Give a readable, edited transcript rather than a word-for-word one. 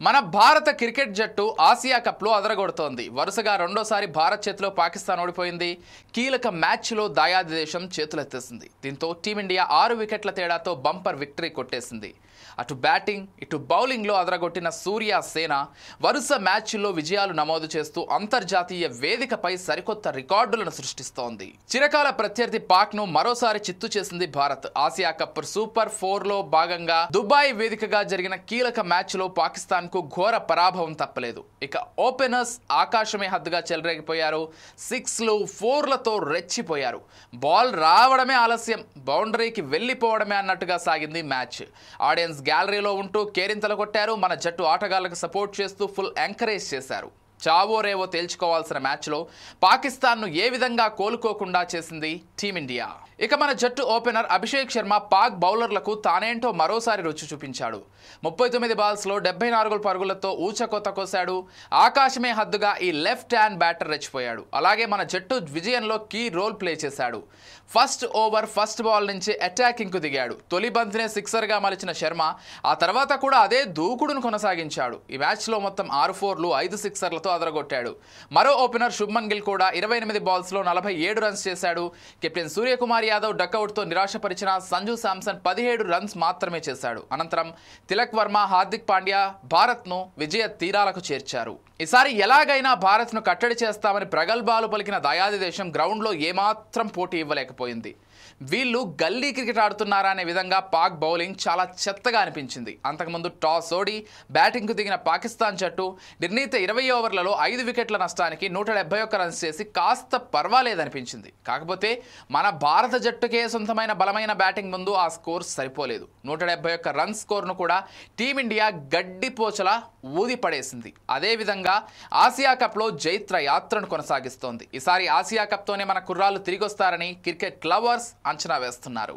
మన భారత క్రికెట్ జట్టు ఆసియా కప్లో అదరగొడుతోంది. వరుసగా రెండోసారి భారత్ చేతిలో పాకిస్తాన్ ఓడిపోయింది. కీలక మ్యాచ్లో దాయాది దేశం చేతులెత్తేసింది. దీంతో టీమిండియా 6 వికెట్ల తేడాతో బంపర్ విక్టరీ కొట్టేసింది. అటు బ్యాటింగ్ ఇటు బౌలింగ్లో అదరగొట్టిన సూర్య సేన వరుస మ్యాచ్ల్లో విజయాలు నమోదు చేస్తూ అంతర్జాతీయ వేదికపై సరికొత్త రికార్డులను సృష్టిస్తోంది. చిరకాల ప్రత్యర్థి పాక్ను మరోసారి చిత్తు చేసింది భారత్. ఆసియా కప్ సూపర్ 4లో భాగంగా దుబాయ్ వేదికగా జరిగిన కీలక మ్యాచ్లో పాకిస్తాన్కు ఘోర పరాభవం తప్పలేదు. ఇక ఓపెనర్స్ ఆకాశమే హద్దుగా చెలరేగిపోయారు. 6లు 4లతో రెచ్చిపోయారు. బాల్ రావడమే ఆలస్యం, బౌండరీకి వెళ్లిపోవడమే అన్నట్టుగా సాగింది మ్యాచ్. ఆడియన్స్ గ్యాలరీలో ఉంటూ కేరింతలు కొట్టారు. మన జట్టు ఆటగాళ్లకు సపోర్ట్ చేస్తూ ఫుల్ ఎంకరేజ్ చేశారు. చావో రేవో తేల్చుకోవాల్సిన మ్యాచ్లో పాకిస్తాన్ను ఏ విధంగా కోలుకోకుండా చేసింది టీమిండియా. ఇక మన జట్టు ఓపెనర్ అభిషేక్ శర్మ పాక్ బౌలర్లకు తానేంటో మరోసారి రుచి చూపించాడు. 39 బాల్స్లో 74 పరుగులతో ఊచకోత కోశాడు. ఆకాశమే హద్దుగా ఈ లెఫ్ట్ హ్యాండ్ బ్యాటర్ రెచ్చిపోయాడు. అలాగే మన జట్టు విజయంలో కీ రోల్ ప్లే చేశాడు. ఫస్ట్ ఓవర్ ఫస్ట్ బాల్ నుంచి అటాకింగ్కు దిగాడు. తొలి బంతినే సిక్సర్గా మలిచిన శర్మ ఆ తర్వాత కూడా అదే దూకుడును కొనసాగించాడు. ఈ మ్యాచ్లో మొత్తం 6 4లు 5 సిక్సర్లతో అదరగొట్టాడు. మరో ఓపెనర్ శుభ్మన్ గిల్ కూడా 28 బాల్స్లో 47 రన్స్ చేశాడు. కెప్టెన్ సూర్యకుమార్ యాదవ్ డకౌట్తో నిరాశపరిచిన సంజు శాంసన్ 17 రన్స్ మాత్రమే చేశాడు. అనంతరం తిలక్ వర్మ, హార్దిక్ పాండ్యా భారత్ను విజయ తీరాలకు చేర్చారు. ఈసారి ఎలాగైనా భారత్ను కట్టడి చేస్తామని ప్రగల్భాలు పలికిన దాయాది దేశం గ్రౌండ్లో ఏమాత్రం పోటీ ఇవ్వలేకపోయింది. వీళ్ళు గల్లీ క్రికెట్ ఆడుతున్నారా అనే విధంగా పాక్ బౌలింగ్ చాలా చెత్తగా అనిపించింది. అంతకుముందు టాస్ ఓడి బ్యాటింగ్కు దిగిన పాకిస్తాన్ జట్టు నిర్ణీత 20 ఓవర్లలో 5 వికెట్ల నష్టానికి 171 రన్స్ చేసి కాస్త పర్వాలేదనిపించింది. కాకపోతే మన భారత జట్టుకే సొంతమైన బలమైన బ్యాటింగ్ ముందు ఆ స్కోర్ సరిపోలేదు. 171 రన్స్ స్కోర్ను కూడా టీమిండియా గడ్డిపోచలా ఊది పడేసింది. అదేవిధంగా ఆసియా కప్లో జైత్ర యాత్రను కొనసాగిస్తోంది. ఈసారి ఆసియా కప్తోనే మన కుర్రాళ్ళు తిరిగొస్తారని క్రికెట్ లవర్స్ అంచనా వేస్తున్నారు.